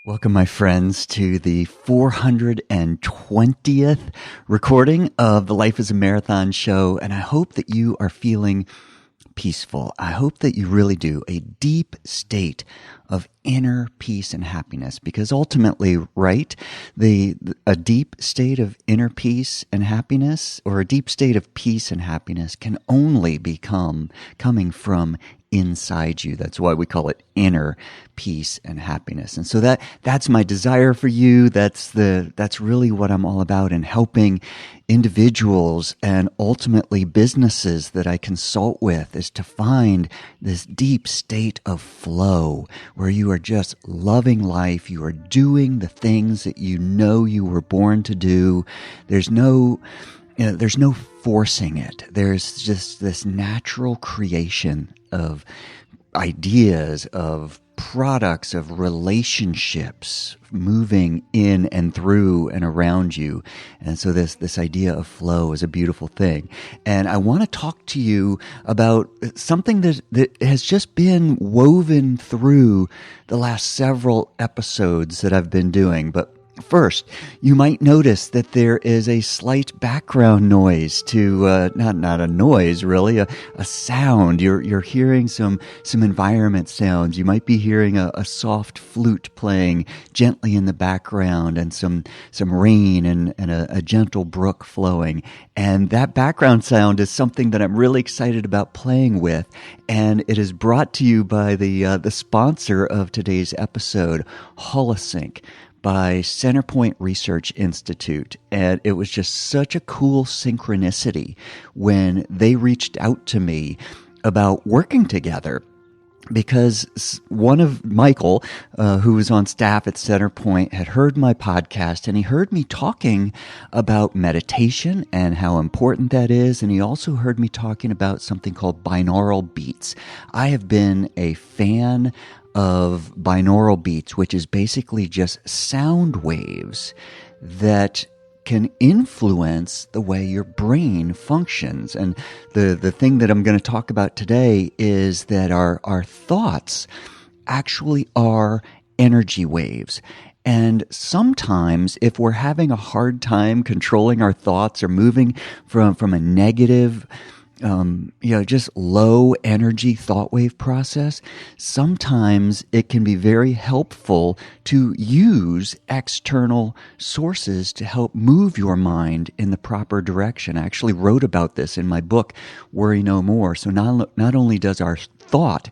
Welcome, my friends, to the 420th recording of the Life is a Marathon show, and I hope that you are feeling peaceful. I hope that you really do. A deep state of inner peace and happiness, because ultimately, right, a deep state of inner peace and happiness, or a deep state of peace and happiness, can only become coming from inside you. That's why we call it inner peace and happiness. And so that's my desire for you. That's really what I'm all about in helping individuals and ultimately businesses that I consult with, is to find this deep state of flow where you are just loving life. You are doing the things that you know you were born to do. There's no forcing it. There's just this natural creation of ideas, of products, of relationships moving in and through and around you. And so this idea of flow is a beautiful thing. And I want to talk to you about something that has just been woven through the last several episodes that I've been doing. But first, you might notice that there is a slight background noise to not a noise really, a sound. You're hearing some environment sounds. You might be hearing a soft flute playing gently in the background, and some rain and a gentle brook flowing. And that background sound is something that I'm really excited about playing with, and it is brought to you by the sponsor of today's episode, Holosync, by Centerpoint Research Institute. And it was just such a cool synchronicity when they reached out to me about working together, because one of Michael, who was on staff at Centerpoint, had heard my podcast, and he heard me talking about meditation and how important that is. And he also heard me talking about something called binaural beats. I have been a fan of binaural beats, which is basically just sound waves that can influence the way your brain functions. And the thing that I'm going to talk about today is that our thoughts actually are energy waves. And sometimes if we're having a hard time controlling our thoughts, or moving from a negative just low energy thought wave process, sometimes it can be very helpful to use external sources to help move your mind in the proper direction. I actually wrote about this in my book, Worry No More. So not only does our thought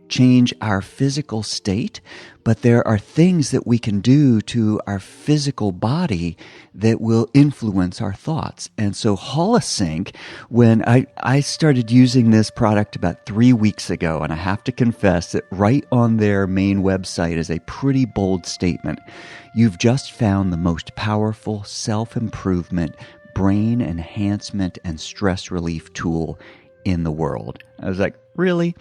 change our physical state, but there are things that we can do to our physical body that will influence our thoughts. And so Holosync, when I started using this product about 3 weeks ago, and I have to confess that right on their main website is a pretty bold statement: "You've just found the most powerful self-improvement, brain enhancement, and stress relief tool in the world." I was like, really?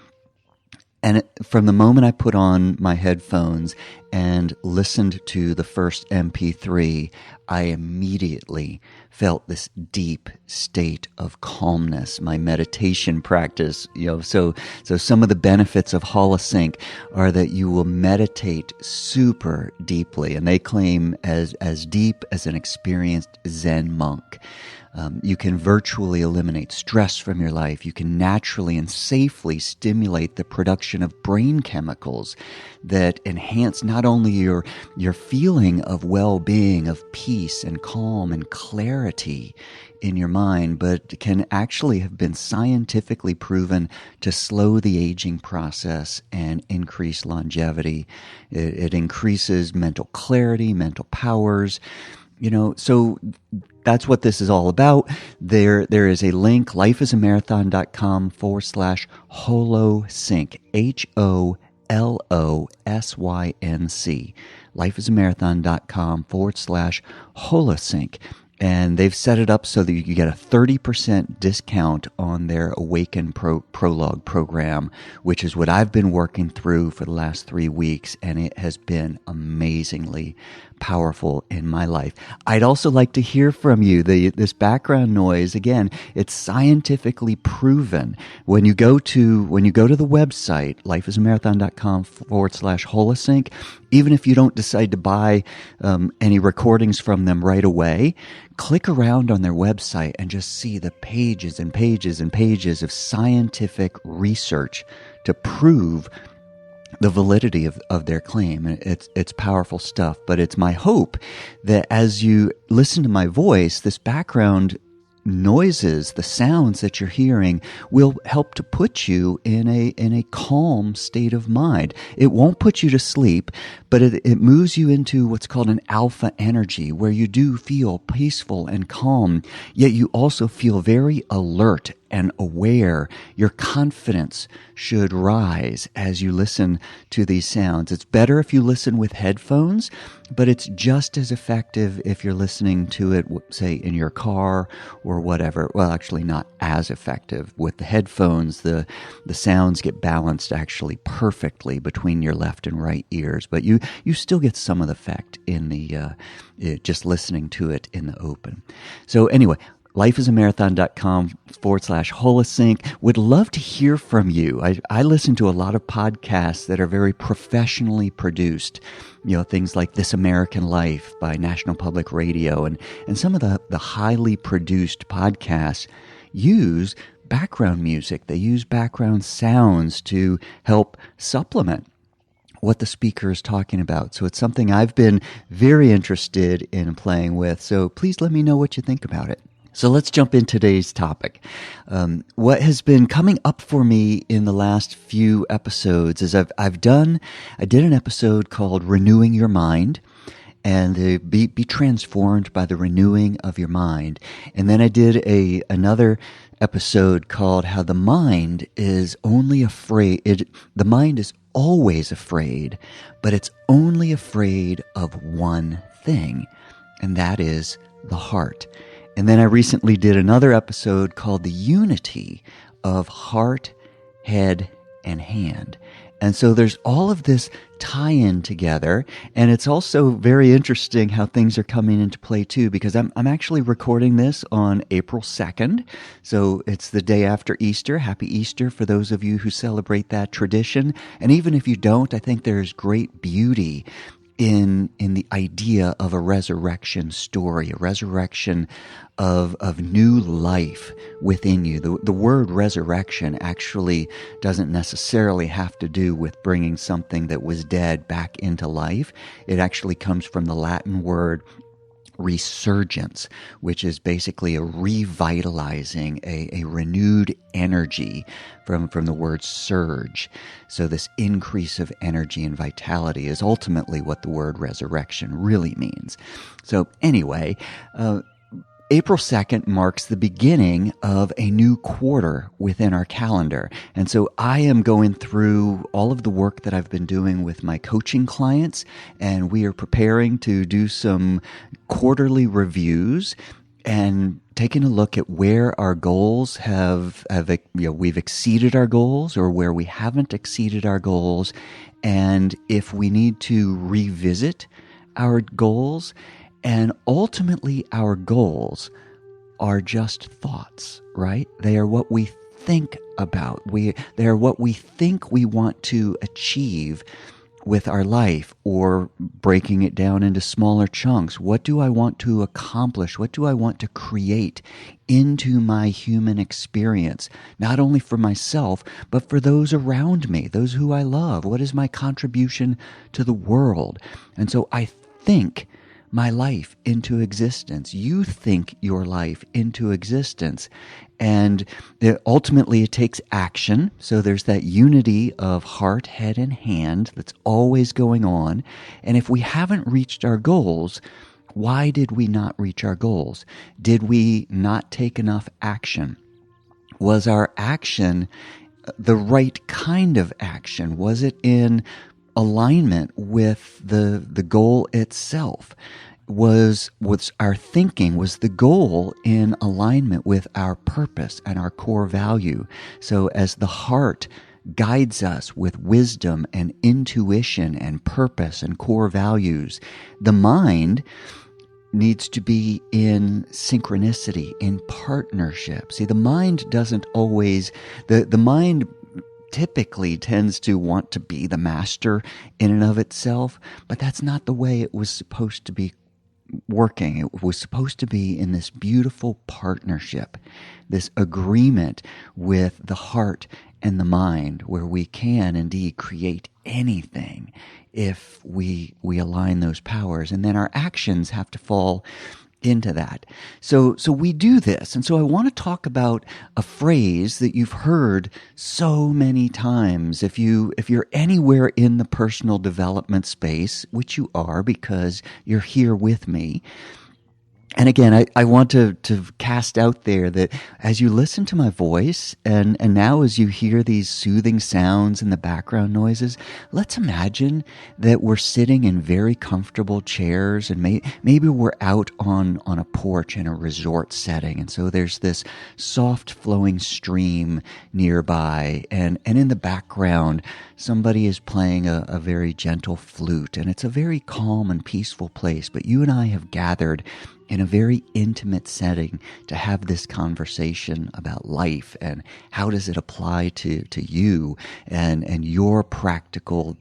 And from the moment I put on my headphones and listened to the first MP3, I immediately felt this deep state of calmness. My meditation practice, so some of the benefits of Holosync are that you will meditate super deeply, and they claim as deep as an experienced Zen monk. You can virtually eliminate stress from your life. You can naturally and safely stimulate the production of brain chemicals that enhance not only your feeling of well-being, of peace and calm and clarity in your mind, but can actually have been scientifically proven to slow the aging process and increase longevity. It increases mental clarity, mental powers. So that's what this is all about. There is a link, lifeisamarathon.com/holosync, HOLOSYNC, lifeisamarathon.com/holosync. And they've set it up so that you get a 30% discount on their Awaken Prologue program, which is what I've been working through for the last 3 weeks, and it has been amazingly powerful in my life. I'd also like to hear from you. This background noise, again, it's scientifically proven. When you go to the website, lifeisamarathon.com/Holosync, even if you don't decide to buy any recordings from them right away, click around on their website and just see the pages and pages and pages of scientific research to prove the validity of their claim. It's powerful stuff, but it's my hope that as you listen to my voice, this background noises, the sounds that you're hearing will help to put you in a calm state of mind. It won't put you to sleep, but it moves you into what's called an alpha energy, where you do feel peaceful and calm, yet you also feel very alert and aware. Your confidence should rise as you listen to these sounds. It's better if you listen with headphones, but it's just as effective if you're listening to it, say, in your car or whatever. Well, actually not as effective. With the headphones, the sounds get balanced actually perfectly between your left and right ears, but you still get some of the effect in the just listening to it in the open. So anyway, lifeisamarathon.com/Holosync. Would love to hear from you. I listen to a lot of podcasts that are very professionally produced. Things like This American Life by National Public Radio, and some of the highly produced podcasts use background music. They use background sounds to help supplement what the speaker is talking about. So it's something I've been very interested in playing with. So please let me know what you think about it. So let's jump into today's topic. What has been coming up for me in the last few episodes is I did an episode called Renewing Your Mind, and be transformed by the renewing of your mind. And then I did another episode called How the Mind is Only Afraid. The mind is always afraid, but it's only afraid of one thing, and that is the heart. And then I recently did another episode called The Unity of Heart, Head, and Hand. And so there's all of this tie-in together, and it's also very interesting how things are coming into play too, because I'm actually recording this on April 2nd, so it's the day after Easter. Happy Easter for those of you who celebrate that tradition. And even if you don't, I think there's great beauty in the idea of a resurrection story, a resurrection of new life within you. The word resurrection actually doesn't necessarily have to do with bringing something that was dead back into life. It actually comes from the Latin word resurgence, which is basically a revitalizing, a renewed energy from the word surge. So this increase of energy and vitality is ultimately what the word resurrection really means. So anyway, April 2nd marks the beginning of a new quarter within our calendar. And so I am going through all of the work that I've been doing with my coaching clients, and we are preparing to do some quarterly reviews and taking a look at where our goals we've exceeded our goals, or where we haven't exceeded our goals, and if we need to revisit our goals. And ultimately, our goals are just thoughts, right? They are what we think about. They are what we think we want to achieve with our life, or breaking it down into smaller chunks. What do I want to accomplish? What do I want to create into my human experience? Not only for myself, but for those around me, those who I love. What is my contribution to the world? And so I think my life into existence. You think your life into existence. And ultimately it takes action. So there's that unity of heart, head, and hand that's always going on. And if we haven't reached our goals, why did we not reach our goals? Did we not take enough action? Was our action the right kind of action? Was it in alignment with the goal itself? was our thinking, was the goal in alignment with our purpose and our core value. So as the heart guides us with wisdom and intuition and purpose and core values, the mind needs to be in synchronicity, in partnership. See, the mind doesn't always, the mind typically tends to want to be the master in and of itself, but that's not the way it was supposed to be working. It was supposed to be in this beautiful partnership, this agreement with the heart and the mind, where we can indeed create anything if we align those powers. And then our actions have to fall into that. So we do this. And so I want to talk about a phrase that you've heard so many times. If you're anywhere in the personal development space, which you are because you're here with me. And again, I want to cast out there that as you listen to my voice and now as you hear these soothing sounds and the background noises, let's imagine that we're sitting in very comfortable chairs and maybe we're out on a porch in a resort setting. And so there's this soft flowing stream nearby and in the background, somebody is playing a very gentle flute, and it's a very calm and peaceful place. But you and I have gathered in a very intimate setting to have this conversation about life and how does it apply to you and your practical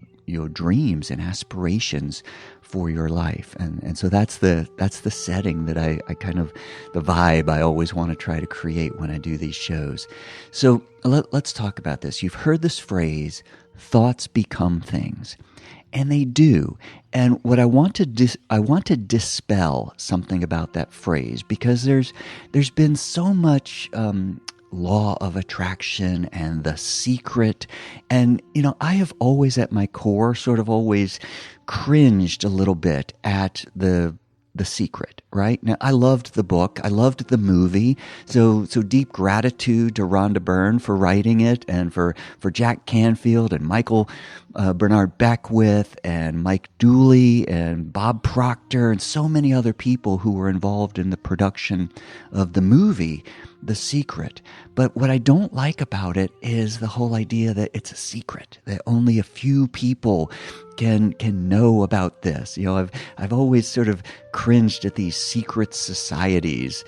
dreams and aspirations for your life. And so that's the setting that I kind of, the vibe I always want to try to create when I do these shows. So let's talk about this. You've heard this phrase, thoughts become things. And they do. And what I want to dispel something about that phrase, because there's been so much law of attraction and The Secret. And, I have always at my core sort of always cringed a little bit at The Secret, right? Now, I loved the book. I loved the movie. So deep gratitude to Rhonda Byrne for writing it, and for Jack Canfield and Michael Bernard Beckwith and Mike Dooley and Bob Proctor and so many other people who were involved in the production of the movie, The Secret. But what I don't like about it is the whole idea that it's a secret, that only a few people can know about this. I've always sort of cringed at these secret societies,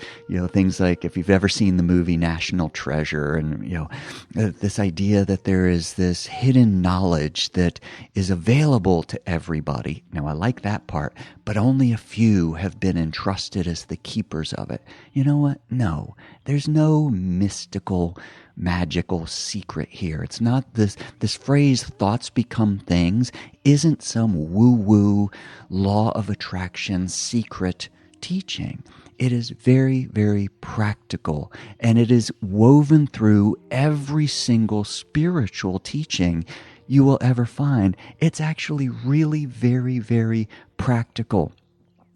things like if you've ever seen the movie National Treasure, and this idea that there is this hidden knowledge that is available to everybody. Now, I like that part, but only a few have been entrusted as the keepers of it. You know what? No, there's no mystical, magical secret here. It's not this phrase, thoughts become things, isn't some woo-woo law of attraction secret teaching. It is very, very practical, and it is woven through every single spiritual teaching you will ever find. It's actually really very, very practical.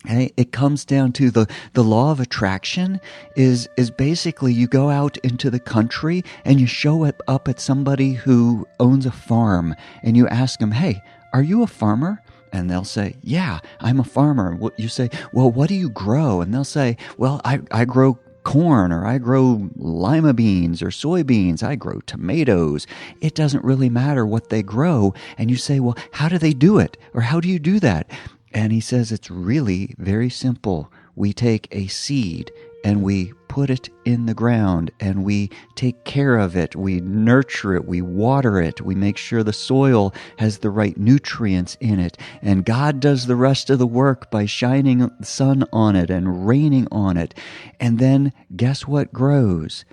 Okay? It comes down to the law of attraction is basically you go out into the country and you show up at somebody who owns a farm and you ask them, hey, are you a farmer? And they'll say, yeah, I'm a farmer. You say, well, what do you grow? And they'll say, well, I grow corn, or I grow lima beans or soybeans. I grow tomatoes. It doesn't really matter what they grow. And you say, well, how do they do it? Or how do you do that? And he says, it's really very simple. We take a seed and we put it in the ground and we take care of it. We nurture it. We water it. We make sure the soil has the right nutrients in it. And God does the rest of the work by shining the sun on it and raining on it. And then guess what grows?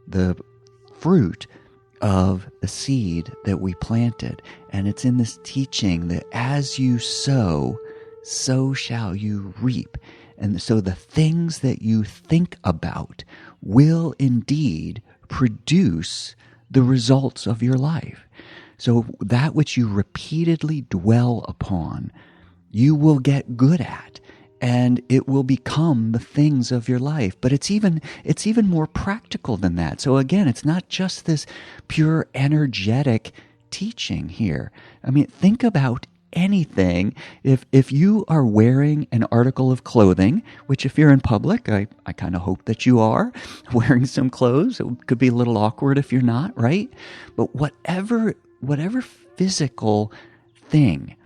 The fruit of the seed that we planted. And it's in this teaching that as you sow, so shall you reap. And so the things that you think about will indeed produce the results of your life. So that which you repeatedly dwell upon, you will get good at, and it will become the things of your life. But it's even more practical than that. So again, it's not just this pure energetic teaching here. I mean, think about anything, if you are wearing an article of clothing, which if you're in public, I kind of hope that you are wearing some clothes. It could be a little awkward if you're not, right? But whatever physical thing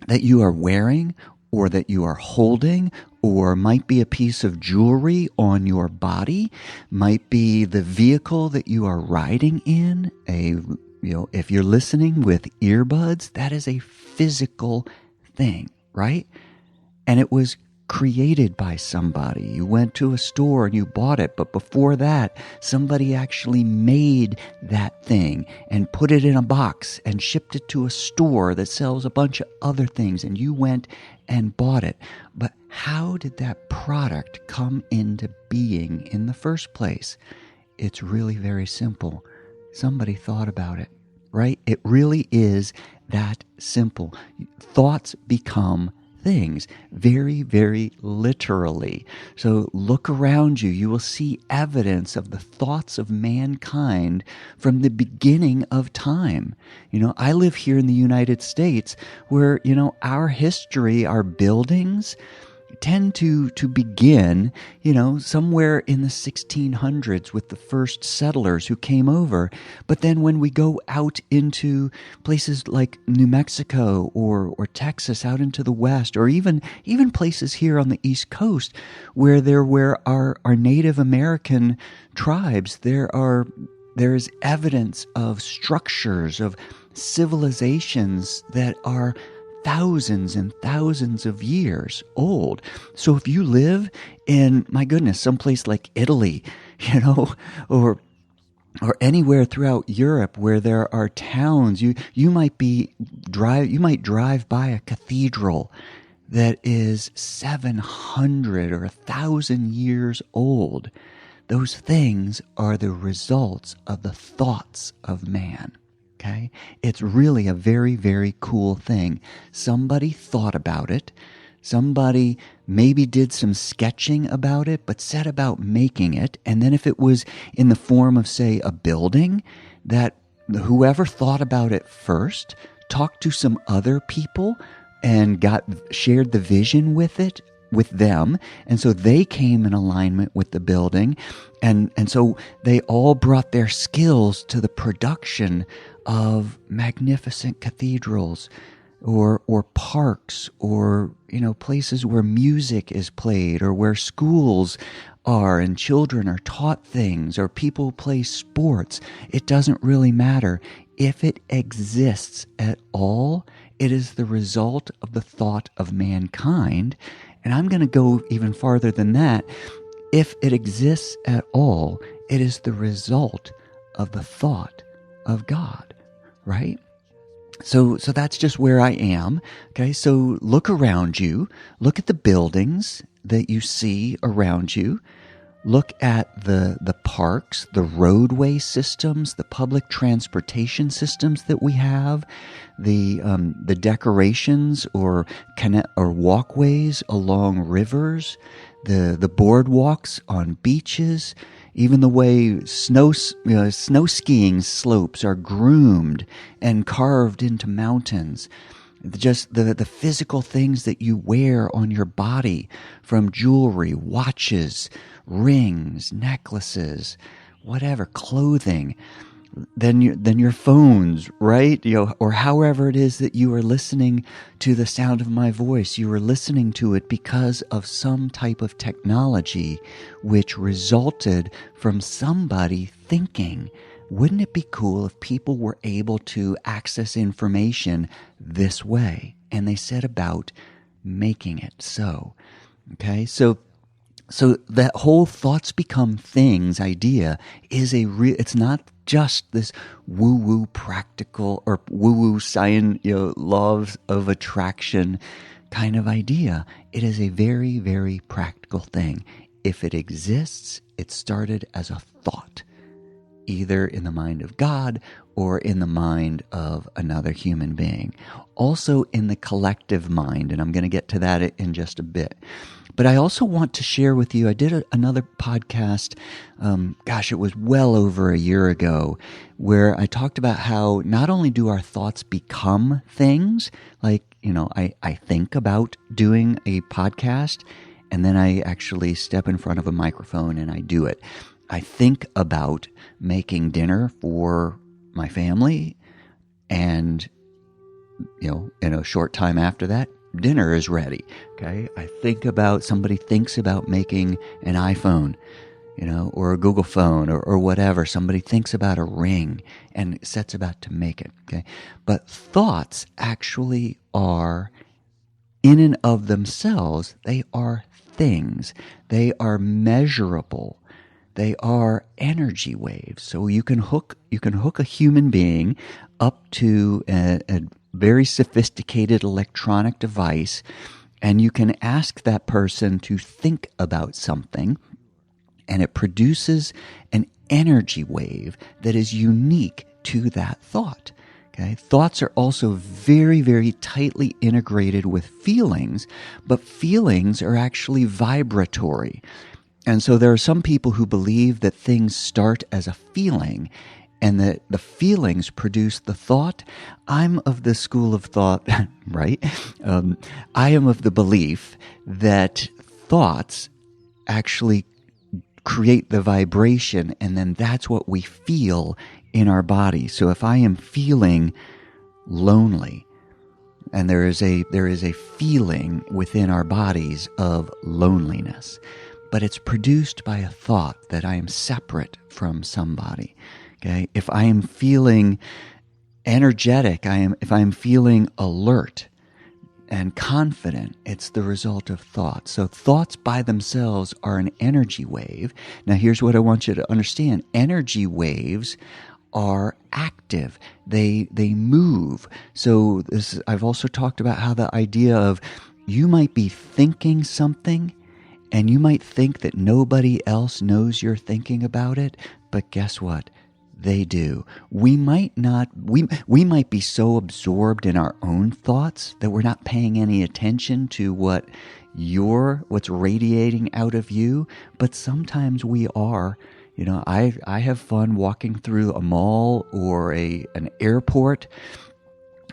that you are wearing or that you are holding, or might be a piece of jewelry on your body, might be the vehicle that you are riding in, if you're listening with earbuds, that is a physical thing, right? And it was created by somebody. You went to a store and you bought it, but before that, somebody actually made that thing and put it in a box and shipped it to a store that sells a bunch of other things, and you went and bought it. But how did that product come into being in the first place? It's really very simple. Somebody thought about it, right? It really is that simple. Thoughts become things, very, very literally. So look around you. You will see evidence of the thoughts of mankind from the beginning of time. I live here in the United States where, our history, our buildings tend to begin, somewhere in the 1600s with the first settlers who came over. But then when we go out into places like New Mexico or Texas, out into the West, or even places here on the East Coast where our Native American tribes, there is evidence of structures, of civilizations that are thousands and thousands of years old. So if you live in, my goodness, someplace like Italy, or anywhere throughout Europe where there are towns, you might drive by a cathedral that is 700 or 1,000 years old. Those things are the results of the thoughts of man. Okay? It's really a very, very cool thing. Somebody thought about it. Somebody maybe did some sketching about it, but set about making it. And then if it was in the form of, say, a building, that whoever thought about it first talked to some other people and shared the vision with them, and so they came in alignment with the building, and so they all brought their skills to the production of magnificent cathedrals or parks, or places where music is played, or where schools are and children are taught things, or people play sports. It doesn't really matter. If it exists at all, it is the result of the thought of mankind. And I'm going to go even farther than that. If it exists at all, it is the result of the thought of God, right? So that's just where I am. Okay, so look around you. Look at the buildings that you see around you. Look at the parks, the roadway systems, the public transportation systems that we have, the decorations or walkways along rivers, the boardwalks on beaches, even the way snow skiing slopes are groomed and carved into mountains. Just the physical things that you wear on your body, from jewelry, watches, rings, necklaces, whatever, clothing, then your phones, right? Or however it is that you are listening to the sound of my voice. You are listening to it because of some type of technology which resulted from somebody thinking, wouldn't it be cool if people were able to access information this way? And they set about making it so. Okay, so that whole thoughts become things idea is it's not just this woo-woo practical or woo-woo science, law of attraction kind of idea. It is a very, very practical thing. If it exists, it started as a thought. either in the mind of God or in the mind of another human being. Also in the collective mind, and I'm going to get to that in just a bit. But I also want to share with you, I did another podcast, it was well over a year ago, where I talked about how not only do our thoughts become things, like, I think about doing a podcast, and then I actually step in front of a microphone and I do it. I think about making dinner for my family, and, in a short time after that, dinner is ready. Okay. Somebody thinks about making an iPhone, or a Google phone or whatever. Somebody thinks about a ring and sets about to make it. Okay. But thoughts actually are, in and of themselves, they are things. They are measurable. They are energy waves. So you can hook a human being up to a very sophisticated electronic device, and you can ask that person to think about something, and it produces an energy wave that is unique to that thought. Okay? Thoughts are also very, very tightly integrated with feelings, but feelings are actually vibratory. And so there are some people who believe that things start as a feeling and that the feelings produce the thought. I'm of the school of thought, right? I am of the belief that thoughts actually create the vibration, and then that's what we feel in our body. So if I am feeling lonely, and there is a feeling within our bodies of loneliness, but it's produced by a thought that I am separate from somebody. Okay? If I am feeling energetic, if I am feeling alert and confident, it's the result of thoughts. So thoughts by themselves are an energy wave. Now here's what I want you to understand. Energy waves are active. They move. So I've also talked about how the idea of you might be thinking something, and you might think that nobody else knows you're thinking about it, but guess what? They do. We might be so absorbed in our own thoughts that we're not paying any attention to what's radiating out of you, but sometimes we are. I have fun walking through a mall or an airport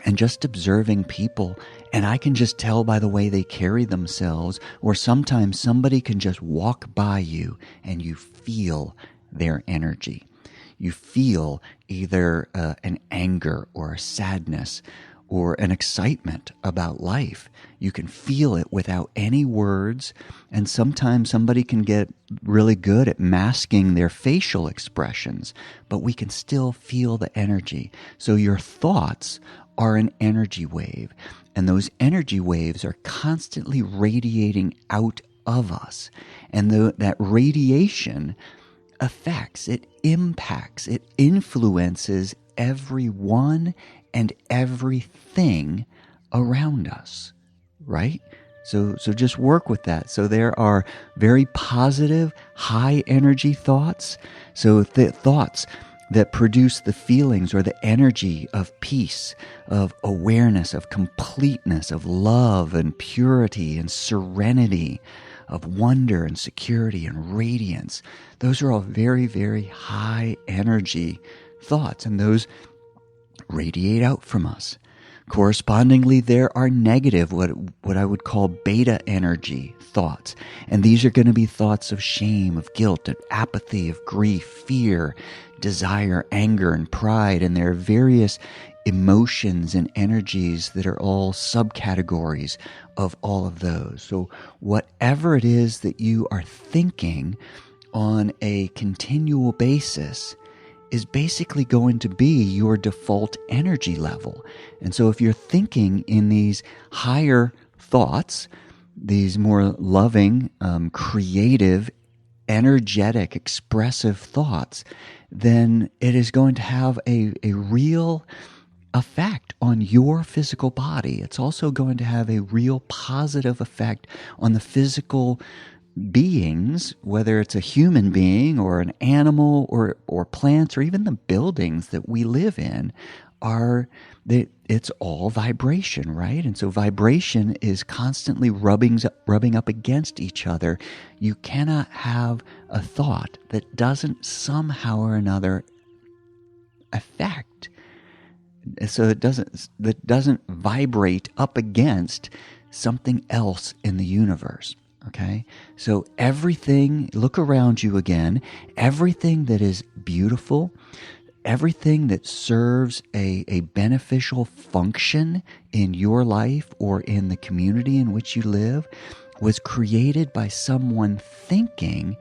and just observing people, and I can just tell by the way they carry themselves, or sometimes somebody can just walk by you and you feel their energy. You feel either an anger or a sadness or an excitement about life. You can feel it without any words, and sometimes somebody can get really good at masking their facial expressions, but we can still feel the energy. So your thoughts are an energy wave, and those energy waves are constantly radiating out of us. And that radiation affects, it impacts, it influences everyone and everything around us, right? So just work with that. So there are very positive, high energy thoughts. So the thoughts that produce the feelings or the energy of peace, of awareness, of completeness, of love and purity and serenity, of wonder and security and radiance. Those are all very, very high energy thoughts, and those radiate out from us. Correspondingly, there are negative, what I would call beta energy thoughts. And these are going to be thoughts of shame, of guilt, of apathy, of grief, fear, desire, anger, and pride. And there are various emotions and energies that are all subcategories of all of those. So whatever it is that you are thinking on a continual basis is basically going to be your default energy level. And so if you're thinking in these higher thoughts, these more loving, creative, energetic, expressive thoughts, then it is going to have a real effect on your physical body. It's also going to have a real positive effect on the physical beings, whether it's a human being or an animal or plants or even the buildings that we live in, it's all vibration, right? And so vibration is constantly rubbing up against each other. You cannot have a thought that doesn't somehow or another affect, so that doesn't vibrate up against something else in the universe. Okay? So everything, look around you again, everything that is beautiful, everything that serves a beneficial function in your life or in the community in which you live was created by someone thinking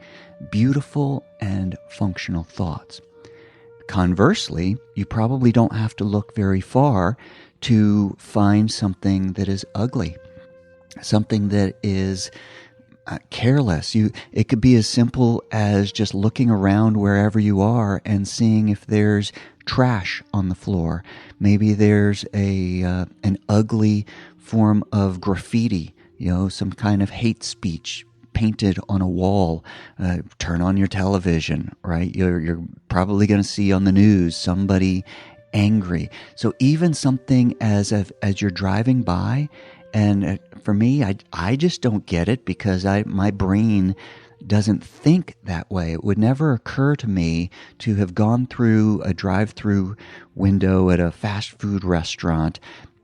beautiful and functional thoughts. Conversely, you probably don't have to look very far to find something that is ugly, something that is careless. It could be as simple as just looking around wherever you are and seeing if there's trash on the floor. Maybe there's an ugly form of graffiti, some kind of hate speech painted on a wall. Turn on your television, right? You're probably going to see on the news somebody angry. So even something as you're driving by. And for me, I just don't get it because my brain doesn't think that way. It would never occur to me to have gone through a drive-through window at a fast food restaurant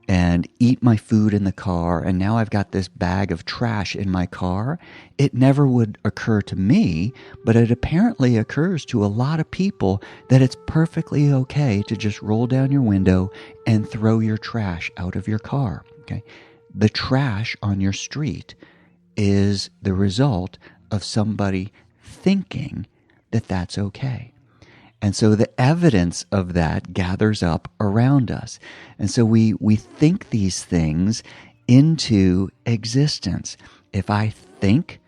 and eat my food in the car, and now I've got this bag of trash in my car. It never would occur to me, but it apparently occurs to a lot of people that it's perfectly okay to just roll down your window and throw your trash out of your car. Okay? The trash on your street is the result of somebody thinking that that's okay. And so the evidence of that gathers up around us. And so we think these things into existence. If I think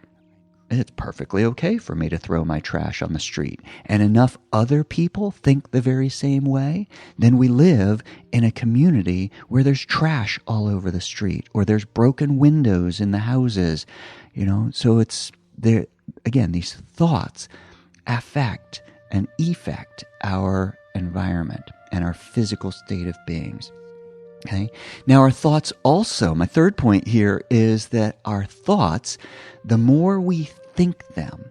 it's perfectly okay for me to throw my trash on the street, and enough other people think the very same way, then we live in a community where there's trash all over the street, or there's broken windows in the houses. So it's there again, these thoughts affect and effect our environment and our physical state of beings. Okay. Now our thoughts also, my third point here is that our thoughts, the more we think them,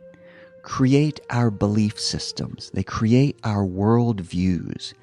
create our belief systems. They create our worldviews.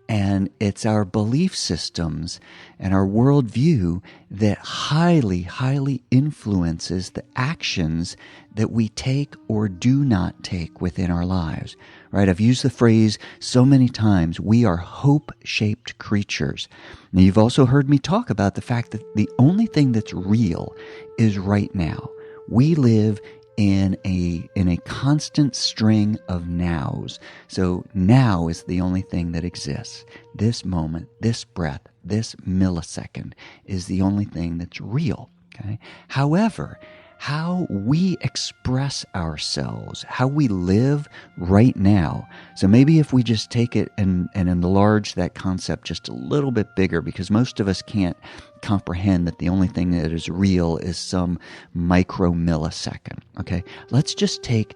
And it's our belief systems and our worldview that highly, highly influences the actions that we take or do not take within our lives. Right? I've used the phrase so many times, we are hope-shaped creatures. Now, you've also heard me talk about the fact that the only thing that's real is right now. We live in a constant string of nows. So now is the only thing that exists. This moment, this breath, this millisecond is the only thing that's real. Okay? However, how we express ourselves, how we live right now. So maybe if we just take it and enlarge that concept just a little bit bigger, because most of us can't comprehend that the only thing that is real is some micro millisecond. Okay, let's just take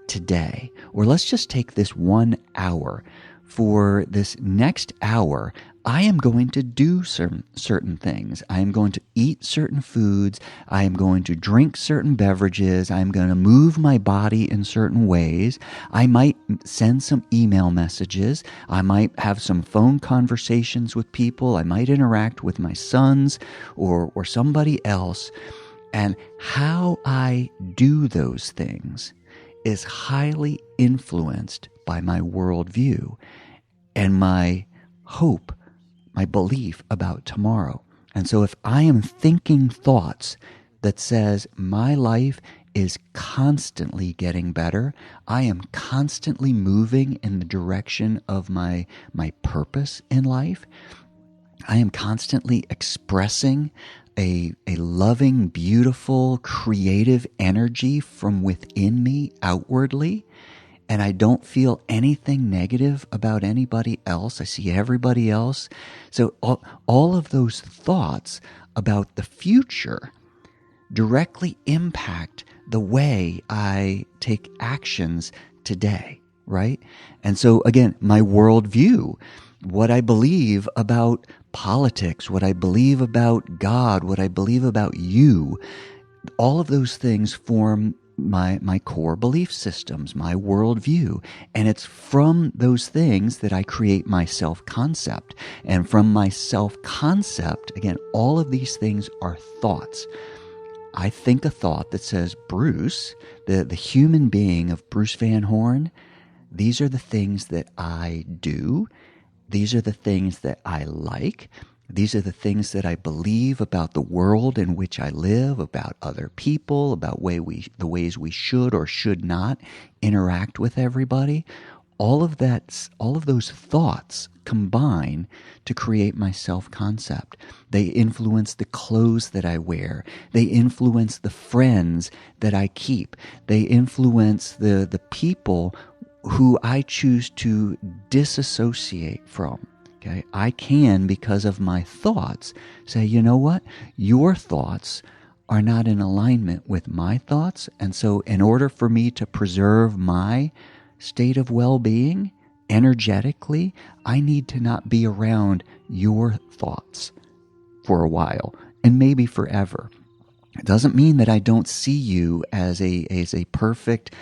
today, or let's just take this 1 hour. For this next hour, I am going to do certain things. I am going to eat certain foods. I am going to drink certain beverages. I am going to move my body in certain ways. I might send some email messages. I might have some phone conversations with people. I might interact with my sons or somebody else. And how I do those things is highly influenced by my worldview and my hope, my belief about tomorrow. And so if I am thinking thoughts that says my life is constantly getting better, I am constantly moving in the direction of my purpose in life, I am constantly expressing a loving, beautiful, creative energy from within me outwardly, and I don't feel anything negative about anybody else. I see everybody else. So all of those thoughts about the future directly impact the way I take actions today, right? And so again, my worldview, what I believe about politics, what I believe about God, what I believe about you, all of those things form my core belief systems, my worldview. And it's from those things that I create my self-concept. And from my self-concept, again, all of these things are thoughts. I think a thought that says, Bruce, the human being of Bruce Van Horn, these are the things that I do. These are the things that I like. These are the things that I believe about the world in which I live, about other people, about the ways we should or should not interact with everybody. All of those thoughts combine to create my self-concept. They influence the clothes that I wear. They influence the friends that I keep. They influence the people who I choose to disassociate from. Okay? I can, because of my thoughts, say, you know what? Your thoughts are not in alignment with my thoughts. And so in order for me to preserve my state of well-being energetically, I need to not be around your thoughts for a while and maybe forever. It doesn't mean that I don't see you as a perfect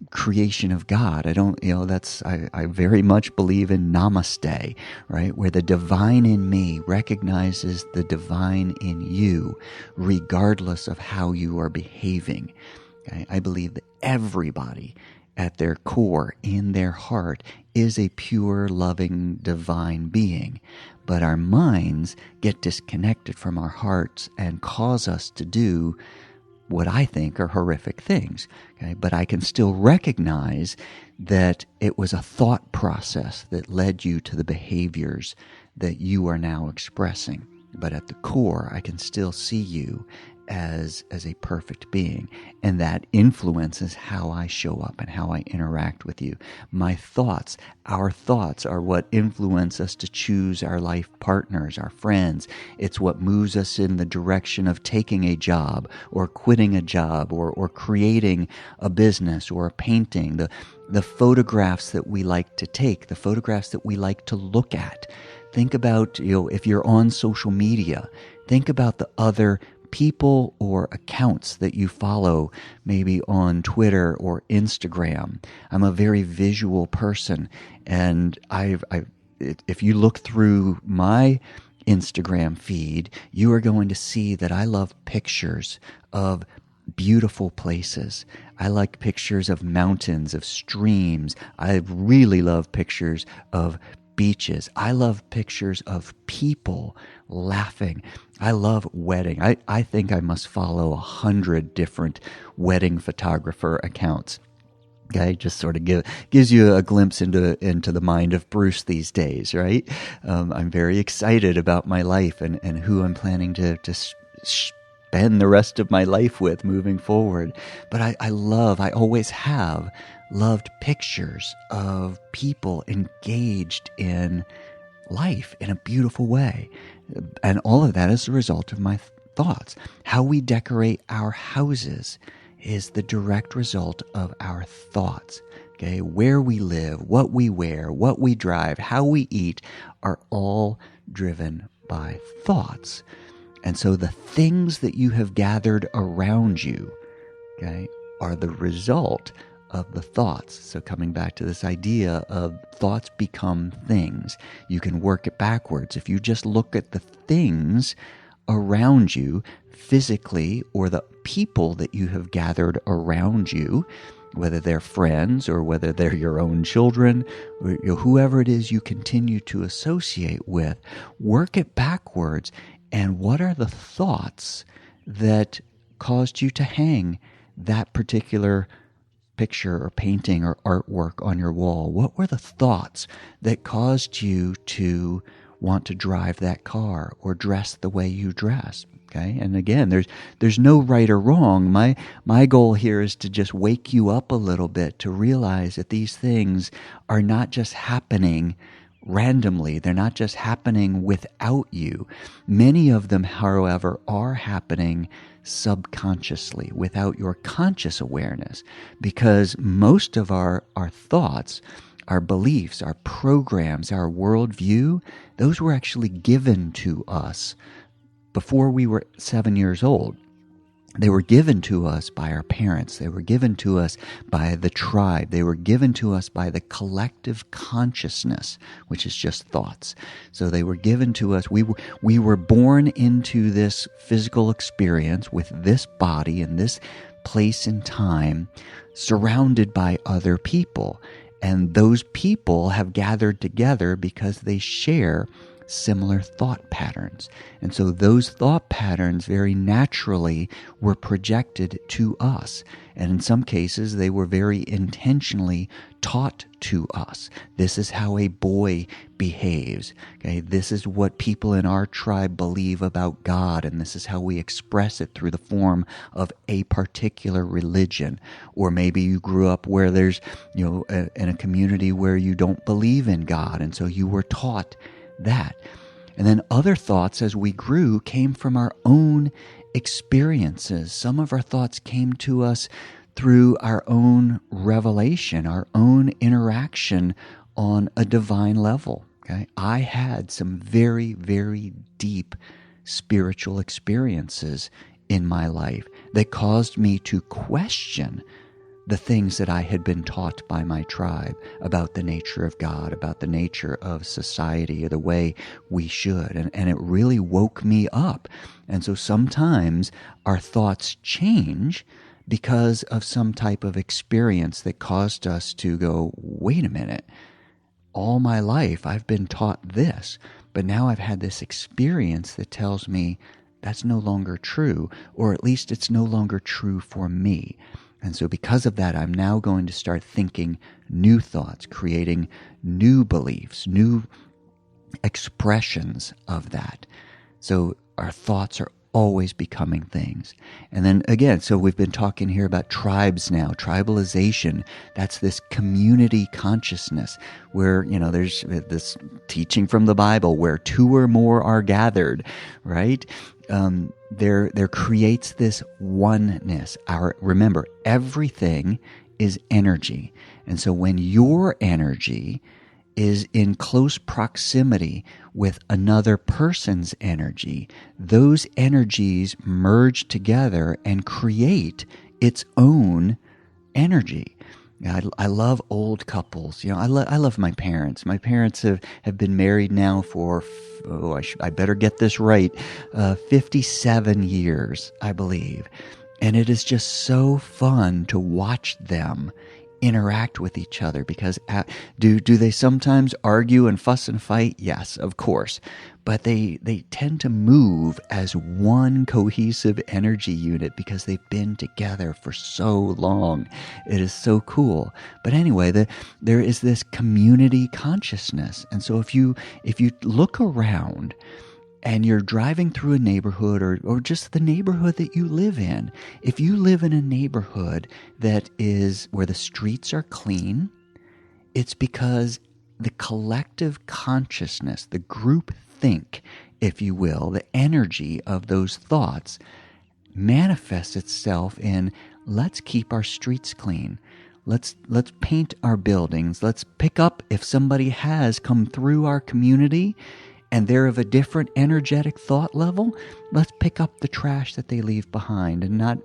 creation of God. I very much believe in namaste, right? Where the divine in me recognizes the divine in you, regardless of how you are behaving. Okay? I believe that everybody at their core, in their heart, is a pure, loving, divine being. But our minds get disconnected from our hearts and cause us to do what I think are horrific things. Okay? But I can still recognize that it was a thought process that led you to the behaviors that you are now expressing. But at the core, I can still see you as a perfect being. And that influences how I show up and how I interact with you. My thoughts, our thoughts are what influence us to choose our life partners, our friends. It's what moves us in the direction of taking a job or quitting a job or creating a business or a painting. The photographs that we like to take, the photographs that we like to look at. Think about, if you're on social media, think about the other people or accounts that you follow, maybe on Twitter or Instagram. I'm a very visual person, and if you look through my Instagram feed, you are going to see that I love pictures of beautiful places. I like pictures of mountains, of streams. I really love pictures of beaches. I love pictures of people laughing. I love wedding. I think I must follow 100 different wedding photographer accounts. Okay, just sort of gives you a glimpse into the mind of Bruce these days, right? I'm very excited about my life and who I'm planning to spend the rest of my life with moving forward. But I always have loved pictures of people engaged in life in a beautiful way. And all of that is a result of my thoughts. How we decorate our houses is the direct result of our thoughts. Okay, where we live, what we wear, what we drive, how we eat are all driven by thoughts. And so the things that you have gathered around you, okay, are the result of the thoughts. So coming back to this idea of thoughts become things, you can work it backwards. If you just look at the things around you physically, or the people that you have gathered around you, whether they're friends or whether they're your own children, or whoever it is you continue to associate with, work it backwards. And what are the thoughts that caused you to hang that particular picture or painting or artwork on your wall? What were the thoughts that caused you to want to drive that car or dress the way you dress? Okay, and again, there's no right or wrong. My goal here is to just wake you up a little bit to realize that these things are not just happening randomly. They're not just happening without you. Many of them, however, are happening subconsciously without your conscious awareness, because most of our thoughts, our beliefs, our programs, our worldview, those were actually given to us before we were 7 years old. They were given to us by our parents. They were given to us by the tribe. They were given to us by the collective consciousness, which is just thoughts. So they were given to us. We were born into this physical experience with this body in this place and time, surrounded by other people. And those people have gathered together because they share similar thought patterns. And so those thought patterns very naturally were projected to us. And in some cases, they were very intentionally taught to us. This is how a boy behaves. Okay, this is what people in our tribe believe about God, and this is how we express it through the form of a particular religion. Or maybe you grew up where there's, in a community where you don't believe in God, and so you were taught that. And then other thoughts as we grew came from our own experiences. Some of our thoughts came to us through our own revelation, our own interaction on a divine level. Okay? I had some very, very deep spiritual experiences in my life that caused me to question the things that I had been taught by my tribe about the nature of God, about the nature of society, or the way we should. And it really woke me up. And so sometimes our thoughts change because of some type of experience that caused us to go, wait a minute, all my life I've been taught this, but now I've had this experience that tells me that's no longer true, or at least it's no longer true for me. And so because of that, I'm now going to start thinking new thoughts, creating new beliefs, new expressions of that. So our thoughts are always becoming things. And then again, so we've been talking here about tribes now, tribalization. That's this community consciousness where, there's this teaching from the Bible where two or more are gathered, right? There creates this oneness. Remember, everything is energy. And so when your energy is in close proximity with another person's energy, those energies merge together and create its own energy. I love old couples. I love my parents. My parents have been married now for, I better get this right, 57 years, I believe. And it is just so fun to watch them interact with each other, because do they sometimes argue and fuss and fight? Yes, of course. But they tend to move as one cohesive energy unit because they've been together for so long. It is so cool. But anyway, there is this community consciousness. And so if you look around and you're driving through a neighborhood or just the neighborhood that you live in, if you live in a neighborhood that is where the streets are clean, it's because the collective consciousness, the group think, if you will, the energy of those thoughts manifests itself in, let's keep our streets clean. Let's paint our buildings. Let's pick up if somebody has come through our community and they're of a different energetic thought level, let's pick up the trash that they leave behind and not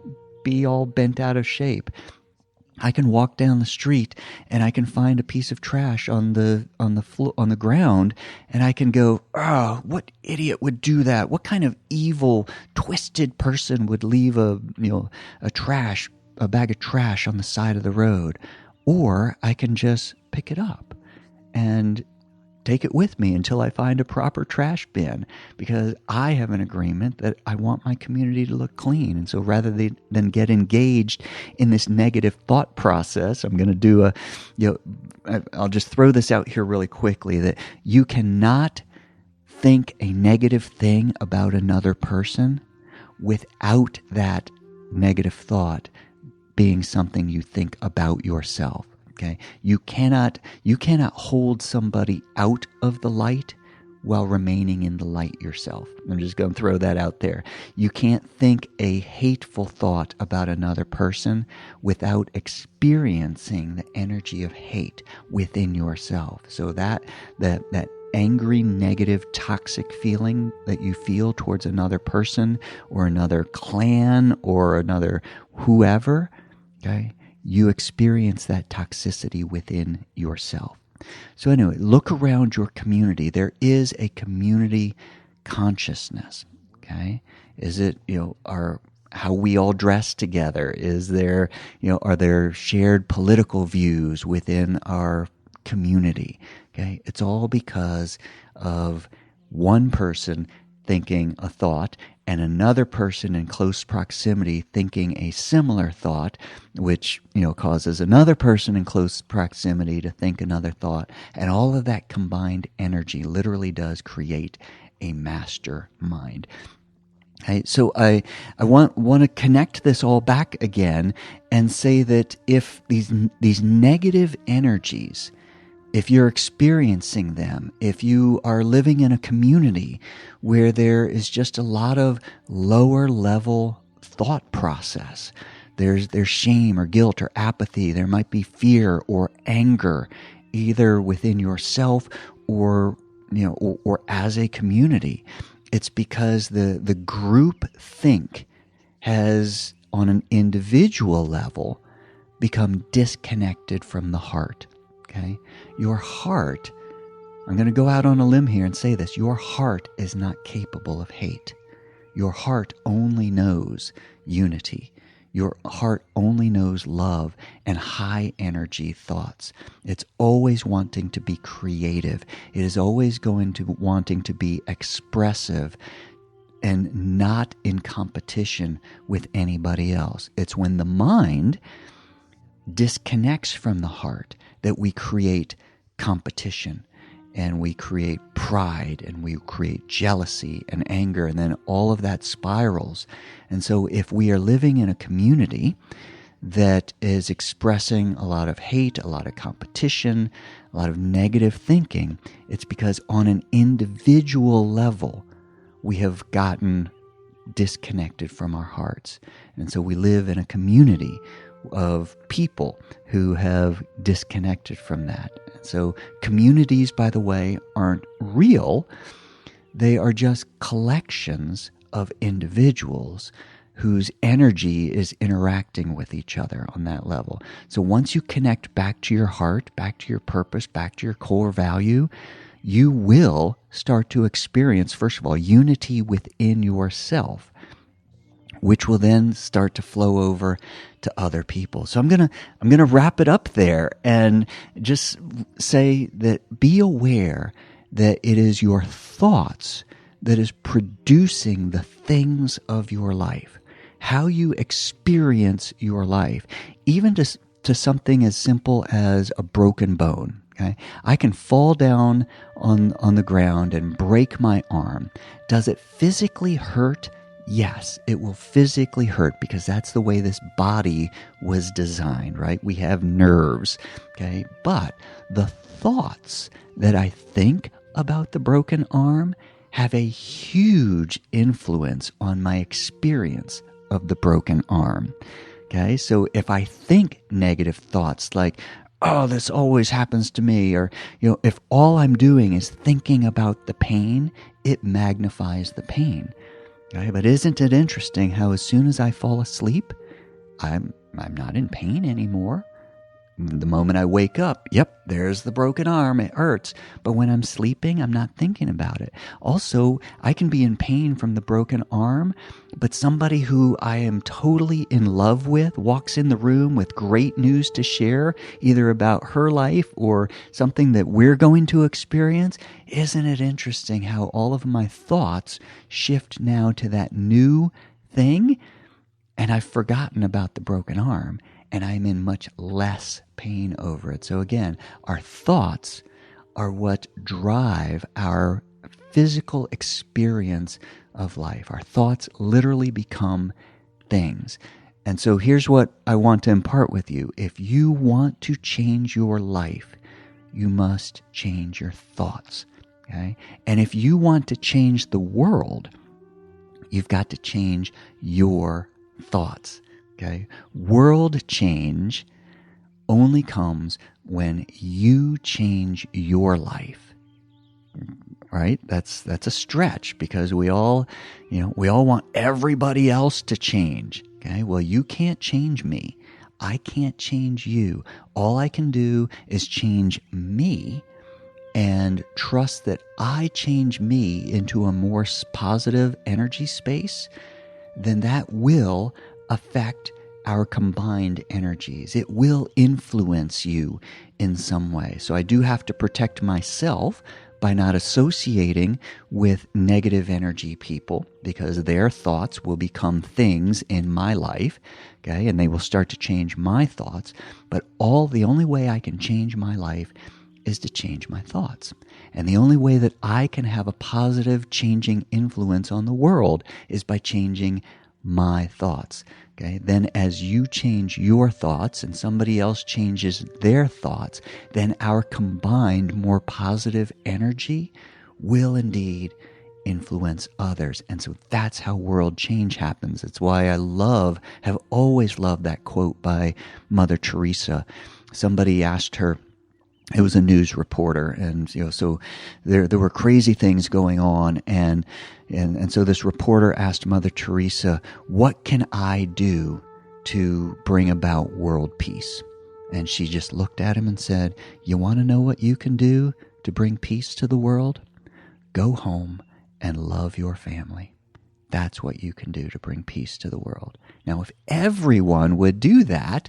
be all bent out of shape. I can walk down the street and I can find a piece of trash on the floor, on the ground, and I can go, "Oh, what idiot would do that? What kind of evil, twisted person would leave a bag of trash on the side of the road?" Or I can just pick it up and take it with me until I find a proper trash bin, because I have an agreement that I want my community to look clean. And so rather than get engaged in this negative thought process, I'm going to do I'll just throw this out here really quickly, that you cannot think a negative thing about another person without that negative thought being something you think about yourself. Okay? You cannot hold somebody out of the light while remaining in the light yourself. I'm just going to throw that out there. You can't think a hateful thought about another person without experiencing the energy of hate within yourself. So that angry, negative, toxic feeling that you feel towards another person or another clan or another whoever, okay, you experience that toxicity within yourself. So anyway, look around your community. There is a community consciousness, okay? Is it, how we all dress together? Is there, are there shared political views within our community? Okay? It's all because of one person thinking a thought and another person in close proximity thinking a similar thought, which, causes another person in close proximity to think another thought. And all of that combined energy literally does create a mastermind. Okay, so I want to connect this all back again and say that if these negative energies, if you're experiencing them, if you are living in a community where there is just a lot of lower level thought process, there's shame or guilt or apathy, there might be fear or anger, either within yourself or as a community. It's because the group think has, on an individual level, become disconnected from the heart. Okay? Your heart, I'm going to go out on a limb here and say this, your heart is not capable of hate. Your heart only knows unity. Your heart only knows love and high energy thoughts. It's always wanting to be creative. It is always wanting to be expressive and not in competition with anybody else. It's when the mind disconnects from the heart that we create competition and we create pride and we create jealousy and anger, and then all of that spirals. And so if we are living in a community that is expressing a lot of hate, a lot of competition, a lot of negative thinking, it's because on an individual level we have gotten disconnected from our hearts. And so we live in a community of people who have disconnected from that. So communities, by the way, aren't real. They are just collections of individuals whose energy is interacting with each other on that level. So once you connect back to your heart, back to your purpose, back to your core value, you will start to experience, first of all, unity within yourself, which will then start to flow over to other people. So I'm gonna wrap it up there and just say that be aware that it is your thoughts that is producing the things of your life, how you experience your life, even to something as simple as a broken bone. Okay? I can fall down on the ground and break my arm. Does it physically hurt? Yes, it will physically hurt because that's the way this body was designed, right? We have nerves, okay? But the thoughts that I think about the broken arm have a huge influence on my experience of the broken arm, okay? So if I think negative thoughts like, oh, this always happens to me, or, if all I'm doing is thinking about the pain, it magnifies the pain. Okay, but isn't it interesting how as soon as I fall asleep, I'm not in pain anymore? The moment I wake up, yep, there's the broken arm, it hurts. But when I'm sleeping, I'm not thinking about it. Also, I can be in pain from the broken arm, but somebody who I am totally in love with walks in the room with great news to share, either about her life or something that we're going to experience. Isn't it interesting how all of my thoughts shift now to that new thing, and I've forgotten about the broken arm, and I'm in much less pain over it. So again, our thoughts are what drive our physical experience of life. Our thoughts literally become things. And so here's what I want to impart with you. If you want to change your life, you must change your thoughts. Okay? And if you want to change the world, you've got to change your thoughts. Okay? World change only comes when you change your life. Right? That's a stretch, because we all want everybody else to change. Okay? Well, you can't change me. I can't change you. All I can do is change me and trust that I change me into a more positive energy space. Then that will affect our combined energies. It will influence you in some way. So I do have to protect myself by not associating with negative energy people, because their thoughts will become things in my life, okay, and they will start to change my thoughts. But the only way I can change my life is to change my thoughts. And the only way that I can have a positive changing influence on the world is by changing my thoughts. Okay? Then as you change your thoughts and somebody else changes their thoughts, then our combined more positive energy will indeed influence others. And so that's how world change happens. It's why have always loved that quote by Mother Teresa. Somebody asked her, it was a news reporter, and so there were crazy things going on, and so this reporter asked Mother Teresa, "What can I do to bring about world peace?" And she just looked at him and said, "You want to know what you can do to bring peace to the world? Go home and love your family. That's what you can do to bring peace to the world." Now, if everyone would do that,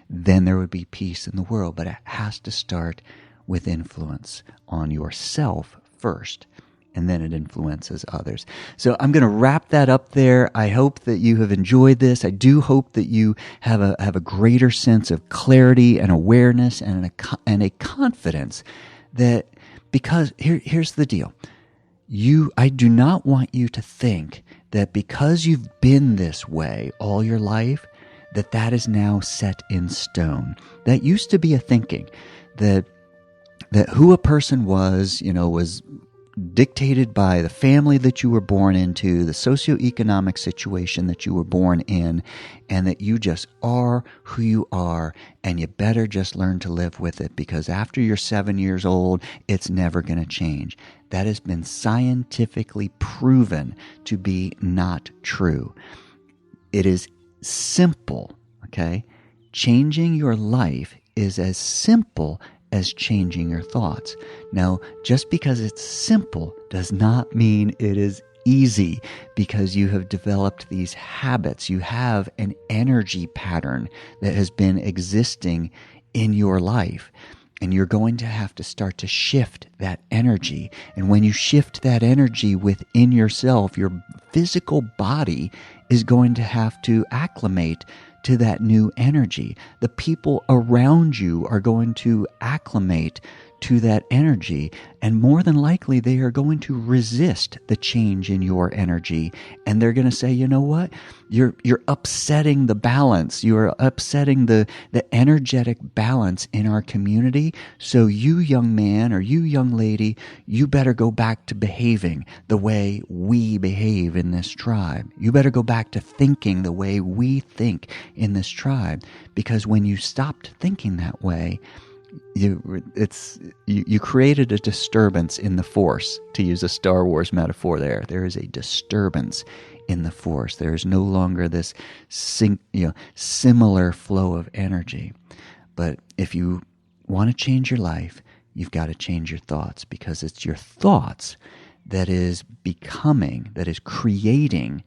then there would be peace in the world. But it has to start with influence on yourself first, and then it influences others. So I'm going to wrap that up there. I hope that you have enjoyed this. I do hope that you have a greater sense of clarity and awareness and a confidence that, because here's the deal. I do not want you to think that because you've been this way all your life, that is now set in stone. That used to be a thinking that who a person was dictated by the family that you were born into, the socio-economic situation that you were born in, and that you just are who you are, and you better just learn to live with it, because after you're 7 years old, it's never going to change. That has been scientifically proven to be not true. It is simple, okay? Changing your life is as simple as changing your thoughts. Now, just because it's simple does not mean it is easy, because you have developed these habits. You have an energy pattern that has been existing in your life, and you're going to have to start to shift that energy. And when you shift that energy within yourself, your physical body is going to have to acclimate to that new energy. The people around you are going to acclimate to that energy, and more than likely they are going to resist the change in your energy, and they're going to say, you know what, you're upsetting the balance, you're upsetting the energetic balance in our community, so you young man or you young lady, you better go back to behaving the way we behave in this tribe. You better go back to thinking the way we think in this tribe, because when you stopped thinking that way, you created a disturbance in the force, to use a Star Wars metaphor there. There is a disturbance in the force. There is no longer this similar flow of energy. But if you want to change your life, you've got to change your thoughts, because it's your thoughts that is creating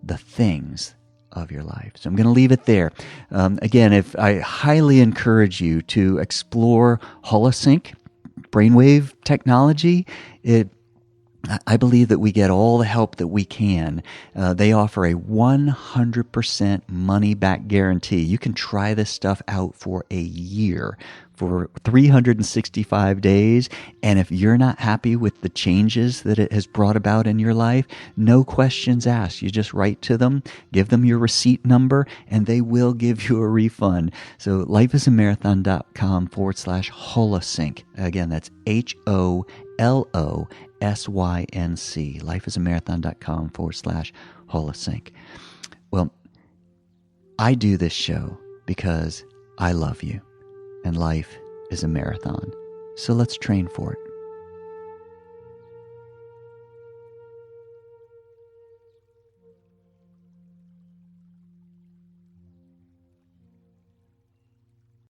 the things of your life. So I'm going to leave it there. Again, if I highly encourage you to explore Holosync brainwave technology. I believe that we get all the help that we can. They offer a 100% money-back guarantee. You can try this stuff out for a year for 365 days. And if you're not happy with the changes that it has brought about in your life, no questions asked. You just write to them, give them your receipt number, and they will give you a refund. So lifeisamarathon.com/Holosync. Again, that's HOLOSYNC. Lifeisamarathon.com/Holosync. Well, I do this show because I love you, and life is a marathon. So let's train for it.